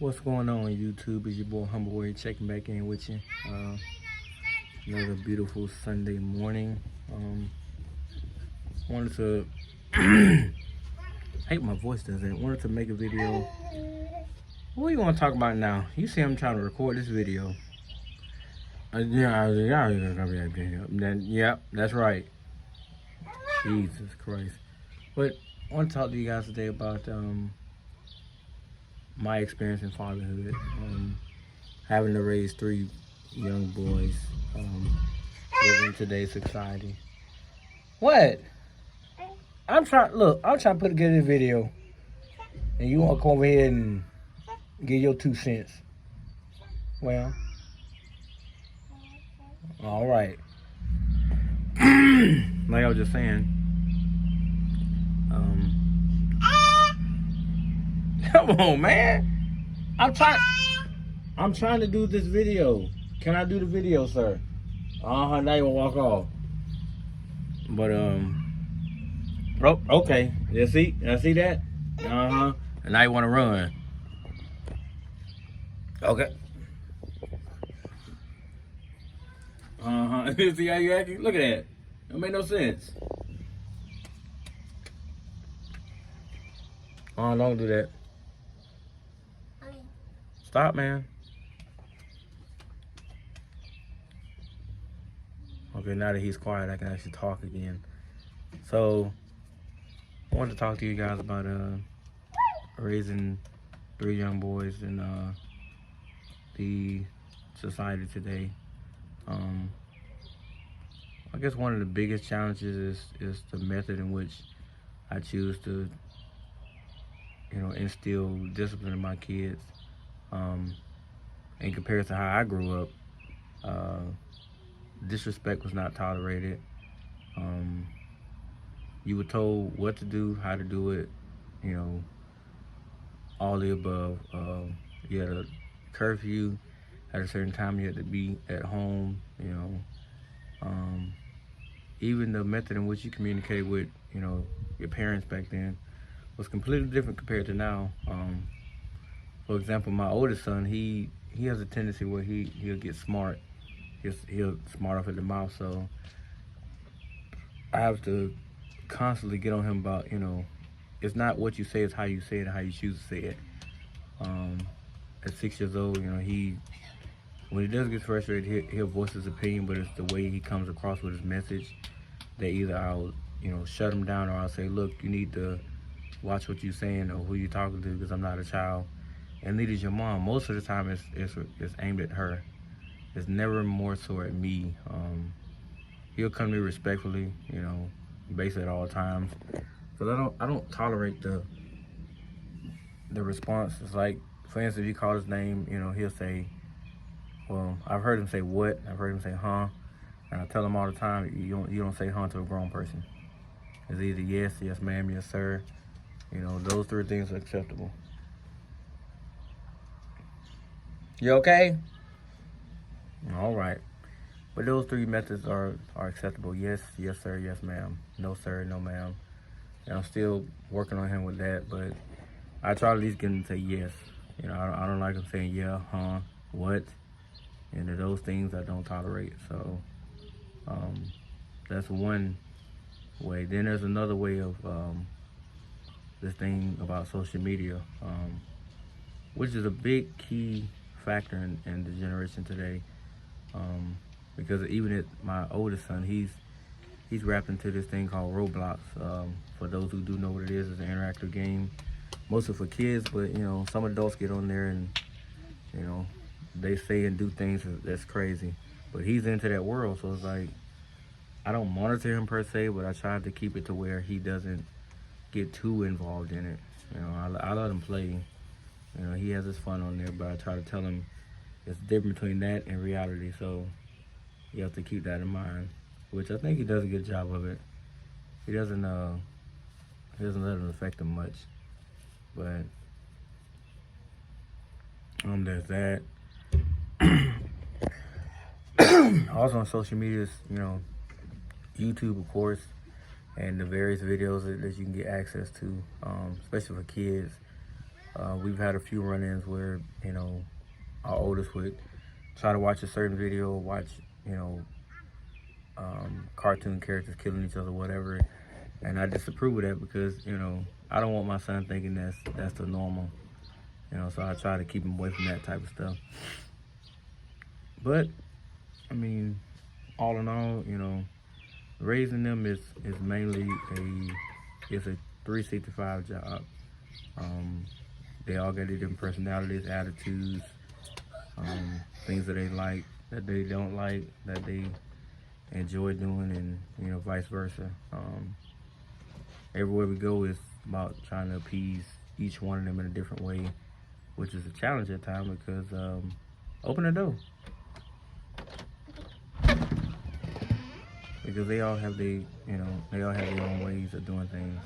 What's going on YouTube? It's your boy Humble Way checking back in with you. Another beautiful Sunday morning. Wanted to hate my voice doesn't. Wanted to make a video. What do you want to talk about now? You see I'm trying to record this video. Yep, that's right. Jesus Christ. But I want to talk to you guys today about my experience in fatherhood, having to raise three young boys, living in today's society. What? I'm trying to put together this video, and you want to come over here and give your 2 cents. Well, all right. Like I was just saying, come on, man. I'm trying to do this video. Can I do the video, sir? Now you wanna walk off. But okay. You see that? And now you wanna run. Okay. See how you acting? Look at that. That made no sense. Don't do that. Stop, man. Okay, now that he's quiet, I can actually talk again. So, I wanted to talk to you guys about raising 3 young boys in the society today. I guess one of the biggest challenges is the method in which I choose to, instill discipline in my kids. In comparison to how I grew up, disrespect was not tolerated. You were told what to do, how to do it, all the above. You had a curfew at a certain time. You had to be at home. Even the method in which you communicate with, your parents back then was completely different compared to now. For example, my oldest son, he has a tendency where he'll get smart. He'll smart off at the mouth. So I have to constantly get on him about, it's not what you say, it's how you say it and how you choose to say it. At 6 years old, when he does get frustrated, he'll voice his opinion, but it's the way he comes across with his message that either I'll, shut him down, or I'll say, look, you need to watch what you're saying or who you're talking to, because I'm not a child. And neither is your mom. Most of the time, it's aimed at her. It's never more so at me. He'll come to me respectfully, basically at all times. Because I don't tolerate the response. It's like, for instance, if you call his name, he'll say, well, I've heard him say what, I've heard him say huh, and I tell him all the time, you don't say huh to a grown person. It's either yes, yes ma'am, yes sir. Those 3 things are acceptable. You okay? All right. But those 3 methods are acceptable. Yes, yes sir, yes ma'am. No sir, no ma'am. And I'm still working on him with that, but I try to at least get him to say yes. I don't like him saying yeah, huh, what. And those things I don't tolerate. So that's one way. Then there's another way of this thing about social media, which is a big key factor in the generation today. Because even at my oldest son, he's wrapped into this thing called Roblox. For those who do know what it is, it's an interactive game, mostly for kids, but some adults get on there and they say and do things that's crazy. But he's into that world, so it's like, I don't monitor him per se, but I try to keep it to where he doesn't get too involved in it. I let him play. He has his fun on there, but I try to tell him it's different between that and reality, so you have to keep that in mind, which I think he does a good job of it. He doesn't let it affect him much, but there's that. Also on social media, YouTube, of course, and the various videos that you can get access to, especially for kids. We've had a few run-ins where, you know, our oldest would try to watch a certain video, watch, you know, cartoon characters killing each other, whatever. And I disapprove of that because, you know, I don't want my son thinking that's the normal. You know, so I try to keep him away from that type of stuff. But, I mean, all in all, you know, raising them is mainly a 365 job. They all got their different personalities, attitudes, things that they like, that they don't like, that they enjoy doing, and, you know, vice versa. Everywhere we go is about trying to appease each one of them in a different way, which is a challenge at times because open the door. Because they all have their own ways of doing things.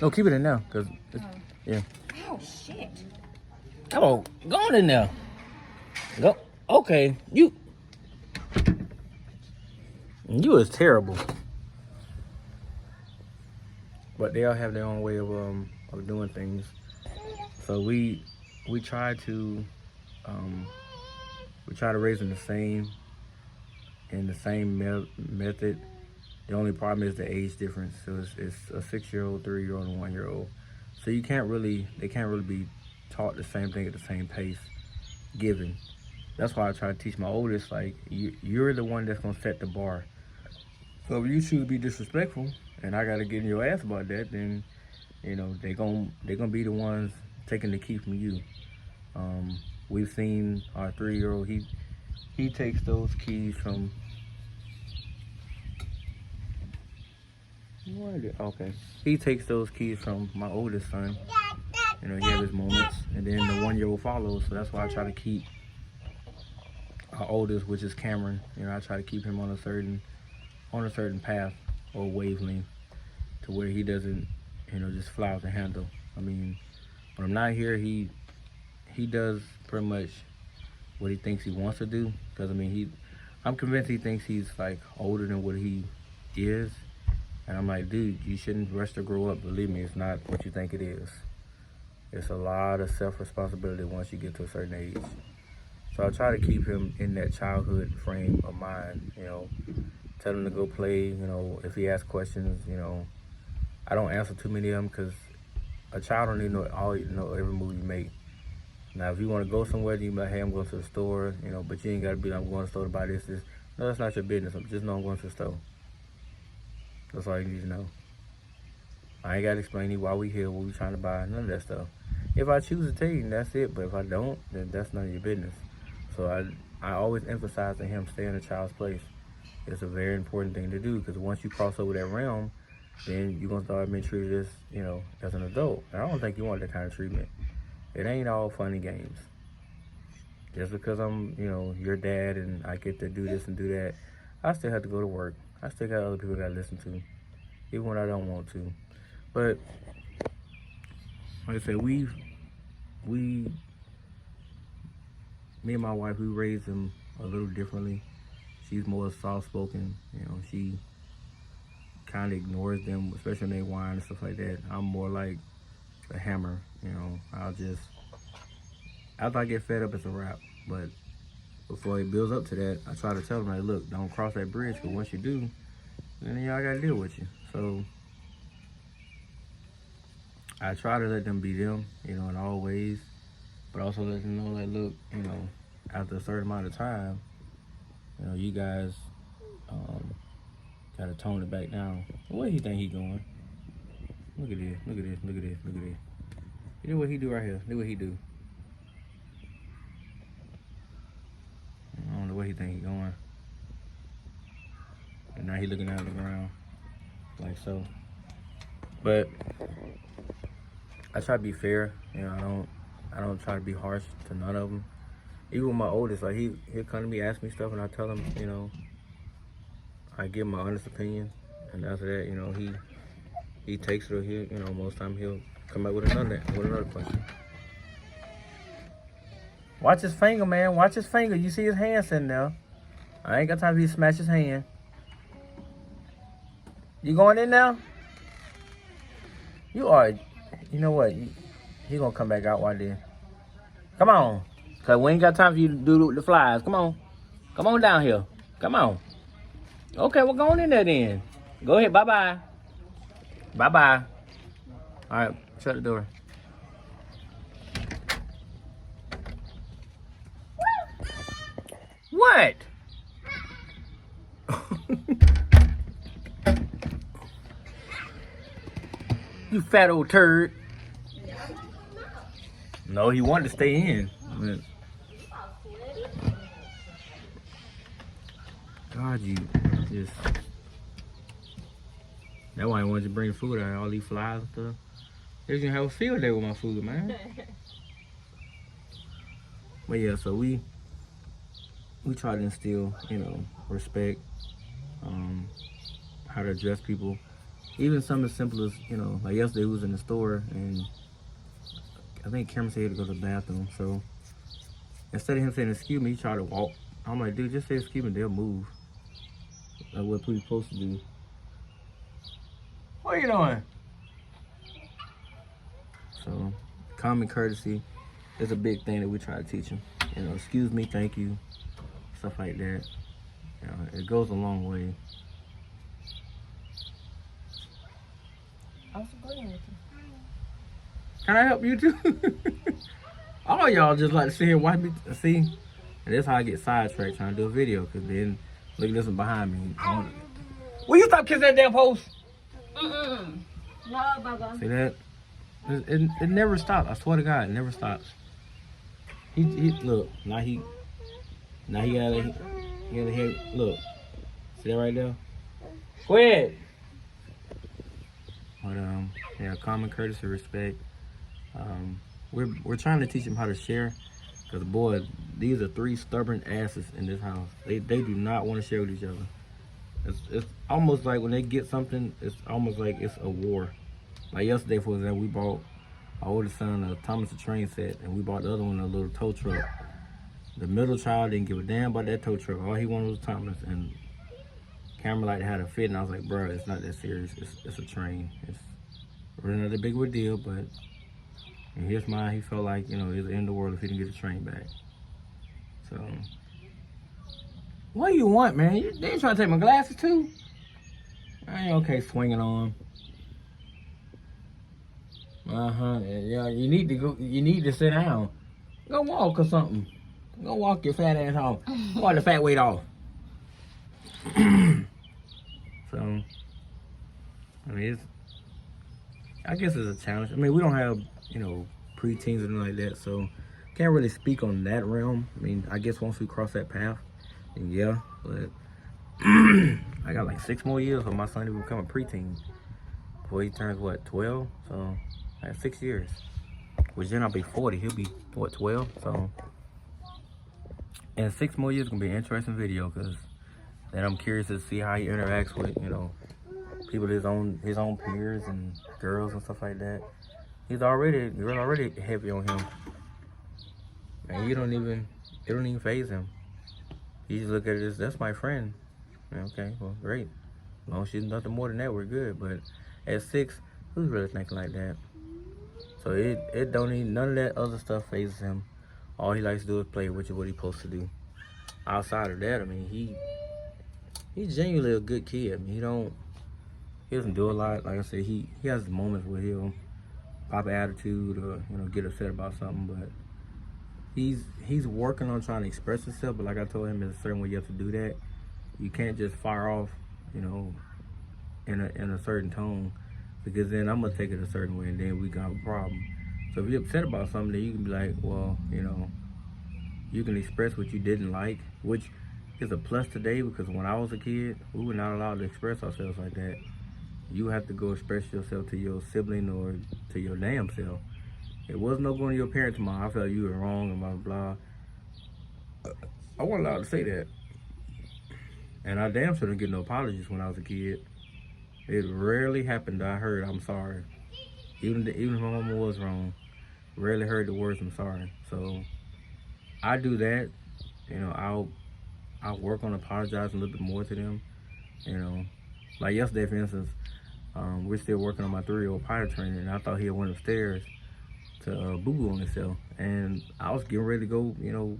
No, keep it in now, cause yeah. Oh shit! Oh, go on in there. Go. Okay, you is terrible. But they all have their own way of doing things. So we try to raise them the same method. The only problem is the age difference. So it's a 6-year-old, 3-year-old, and 1-year-old. So they can't really be taught the same thing at the same pace given. That's why I try to teach my oldest, like, you're the one that's gonna set the bar. So if you choose to be disrespectful and I gotta get in your ass about that, then, you know, they're gonna be the ones taking the key from you. We've seen our 3-year-old, he takes those keys from, okay. He takes those keys from my oldest son. You know, he has his moments, and then the 1-year-old follows. So that's why I try to keep our oldest, which is Cameron. You know, I try to keep him on a certain path or wavelength to where he doesn't, you know, just fly off the handle. I mean, when I'm not here, he does pretty much what he thinks he wants to do. Because I mean, I'm convinced he thinks he's like older than what he is. And I'm like, dude, you shouldn't rush to grow up. Believe me, it's not what you think it is. It's a lot of self-responsibility once you get to a certain age. So I try to keep him in that childhood frame of mind, you know, tell him to go play, you know, if he asks questions, you know, I don't answer too many of them because a child don't need to know every move you make. Now, if you want to go somewhere, you might, hey, I'm going to the store, you know, but you ain't got to be like, I'm going to the store to buy this. No, that's not your business. Just know I'm going to the store. That's all you need to know. I ain't got to explain to you why we here, what we trying to buy, none of that stuff. If I choose to tell you, that's it. But if I don't, then that's none of your business. So I always emphasize to him, stay in a child's place. It's a very important thing to do because once you cross over that realm, then you're going to start being treated as, you know, as an adult. And I don't think you want that kind of treatment. It ain't all fun and games. Just because I'm, you know, your dad and I get to do this and do that, I still have to go to work. I still got other people that I listen to, even when I don't want to. But like I said, me and my wife, we raised them a little differently. She's more soft-spoken, you know. She kind of ignores them, especially when they whine and stuff like that. I'm more like a hammer, you know. After I get fed up, it's a wrap. But before it builds up to that, I try to tell them, like, look, don't cross that bridge, because once you do, then y'all got to deal with you. So I try to let them be them, you know, in all ways, but also let them know that, look, you know, after a certain amount of time, you know, you guys got to tone it back down. Where do you think he going? Look at this, look at this, look at this, look at this. You know what he do right here? Look what he do. I don't know where he think he going. And now he looking down at the ground, like so. But I try to be fair, you know. I don't try to be harsh to none of them. Even with my oldest, like he'll come to me, ask me stuff, and I tell him, you know, I give him my honest opinion, and after that, you know, he takes it, or you know, most time he'll come back with another question. Watch his finger, man. Watch his finger. You see his hand sitting there. I ain't got time for you to smash his hand. You going in now? You are. You know what? He gonna come back out right there. Come on. Cause we ain't got time for you to do the flies. Come on. Come on down here. Come on. Okay, we're going in there then. Go ahead. Bye-bye. Bye-bye. All right. Shut the door. What? You fat old turd. No, he wanted to stay in. God, you just... That's why I wanted to bring food out. All these flies and stuff. They're gonna have a field day with my food, man. But yeah, so we try to instill, respect, how to address people. Even something as simple as, like yesterday we was in the store and I think Cameron said he had to go to the bathroom. So instead of him saying excuse me, he tried to walk. I'm like, dude, just say excuse me, they'll move. Like what people supposed to do. What are you doing? So common courtesy is a big thing that we try to teach them. Excuse me, thank you, stuff like that. It goes a long way. I was agreeing with you. Can I help you too? All y'all just like to sit here and watch me. See? And that's how I get sidetracked trying to do a video. Because then, look at this one behind me. Will you stop kissing that damn post? No, Baba. See that? It never stops. I swear to God, it never stops. He look. Now he got a head. Look. See that right there? Go ahead. But yeah, common courtesy, respect. We're trying to teach them how to share, because boy, these are 3 stubborn asses in this house. They do not want to share with each other. It's almost like when they get something, it's almost like it's a war. Like yesterday, for example, we bought our oldest son a Thomas the Train set, and we bought the other one a little tow truck. The middle child didn't give a damn about that tow truck. All he wanted was Thomas, and Cameron like had a fit, and I was like, bro, it's not that serious. It's a train. It's really not that big of a deal, but in his mind, he felt like, it was the end of the world if he didn't get the train back. So, what do you want, man? They ain't trying to take my glasses too? I ain't okay swinging on. Yeah, you need to go. You need to sit down. Go walk or something. Go walk your fat ass off. Walk the fat weight off. So, I mean, I guess it's a challenge. I mean, we don't have, preteens or anything like that, so can't really speak on that realm. I mean, I guess once we cross that path, then yeah, but I got like 6 more years for my son to become a preteen before he turns, 12? So, I have 6 years. Which then I'll be 40. He'll be, 12? So, in 6 more years, it's going to be an interesting video, because then I'm curious to see how he interacts with, people his own peers and girls and stuff like that. You're already heavy on him. And it don't even faze him. You just look at it as, that's my friend. Okay, well, great. As long as she's nothing more than that, we're good. But at 6, who's really thinking like that? So it don't even, none of that other stuff phases him. All he likes to do is play, which is what he's supposed to do. Outside of that, I mean, he's genuinely a good kid. I mean, he doesn't do a lot. Like I said, he has moments where he'll pop an attitude or, get upset about something, but he's working on trying to express himself. But like I told him, there's a certain way you have to do that. You can't just fire off, in a certain tone, because then I'm gonna take it a certain way and then we got a problem. So if you're upset about something, then you can be like, well, you can express what you didn't like, which is a plus today, because when I was a kid, we were not allowed to express ourselves like that. You have to go express yourself to your sibling or to your damn self. It wasn't no going to your parents, Mom, I felt you were wrong and blah, blah, blah. I wasn't allowed to say that. And I damn sure didn't get no apologies when I was a kid. It rarely happened that I heard, I'm sorry. Even if my mama was wrong, rarely heard the words, I'm sorry. So I do that. I'll work on apologizing a little bit more to them. like yesterday, for instance, we're still working on my 3-year-old potty training, and I thought he had went upstairs to boo-boo on himself, and I was getting ready to go,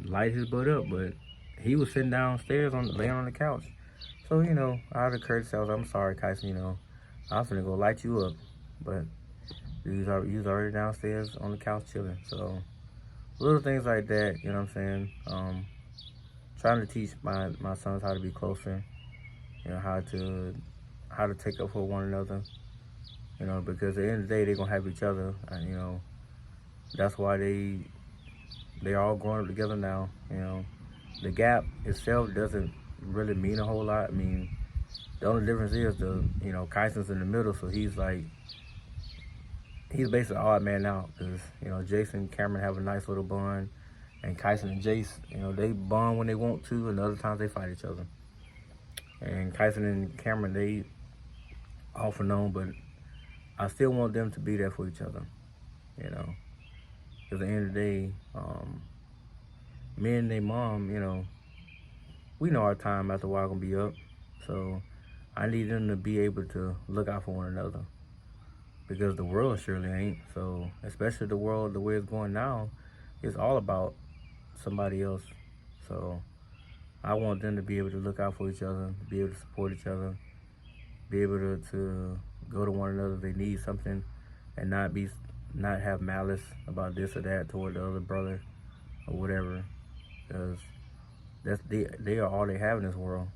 light his butt up, but he was sitting downstairs laying on the couch. So, out of courtesy, I was like, I'm sorry, Kyson, I was gonna go light you up, but he was already downstairs on the couch chilling. So, little things like that, you know what I'm saying? Trying to teach my sons how to be closer, how to take up for one another, because at the end of the day, they're gonna have each other, and, that's why they're all growing up together now. The gap itself doesn't really mean a whole lot. I mean, the only difference is Kyson's in the middle, so he's basically odd man out, because Jason and Cameron have a nice little bond, and Kyson and Jace, they bond when they want to, and other times they fight each other. And Kyson and Cameron, they off and on, but I still want them to be there for each other, because at the end of the day, me and their mom, we know our time after a while gonna be up, so I need them to be able to look out for one another, because the world surely ain't. So especially the world the way it's going now, it's all about somebody else. So I want them to be able to look out for each other, be able to support each other, be able to go to one another if they need something, and not have malice about this or that toward the other brother or whatever, because they are all they have in this world.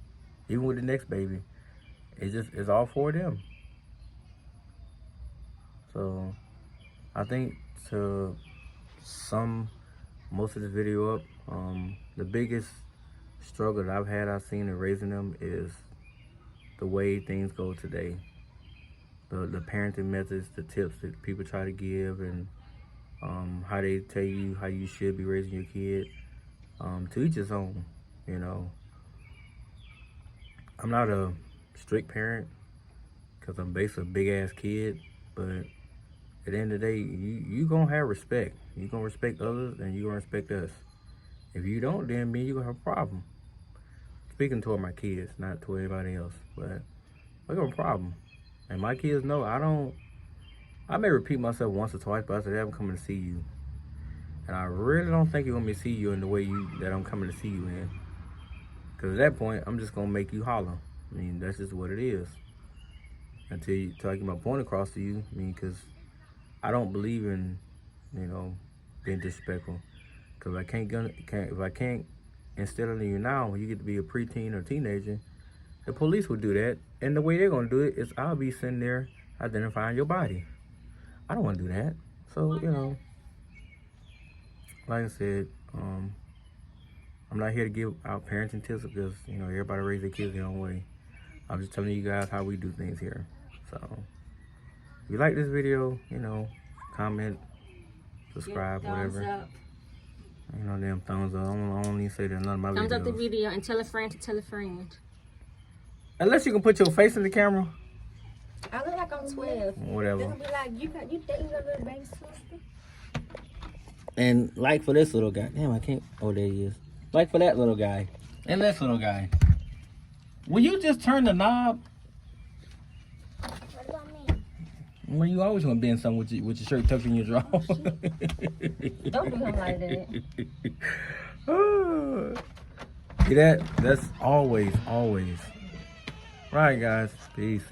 Even with the next baby, it's all for them. So I think to sum most of this video up, the biggest struggle that I've seen in raising them is the way things go today. The parenting methods, the tips that people try to give, and how they tell you how you should be raising your kid. To each his own, I'm not a strict parent, because I'm basically a big-ass kid, but at the end of the day, you gonna have respect. You gonna respect others, and you gonna respect us. If you don't, then me and you gonna have a problem. Speaking toward my kids, not to anybody else, but we got a problem. And my kids know I may repeat myself once or twice, but I said, I'm coming to see you. And I really don't think you want me to see you in the way that I'm coming to see you in. Because at that point, I'm just going to make you holler. I mean, that's just what it is. Until I get my point across to you. I mean, because I don't believe in, being disrespectful. Because if I can't instill it in you now, when you get to be a preteen or teenager, the police will do that. And the way they're going to do it is I'll be sitting there identifying your body. I don't want to do that. So, like I said, I'm not here to give out parenting tips, because, everybody raise their kids their own way. I'm just telling you guys how we do things here. So, if you like this video, comment, subscribe, whatever. Up. Damn thumbs up. I don't even say that in none of my videos. Thumbs up the video and tell a friend to tell a friend. Unless you can put your face in the camera. I look like I'm 12. Whatever. They're gonna be like, you think you're a little baby sister? And like for this little guy. Damn, I can't. Oh, there he is. Like for that little guy. And this little guy. Will you just turn the knob? What about me? Well, you always gonna be in something with your shirt tucked in your drawers. Don't do him like that. See that? That's always. Right, guys. Peace.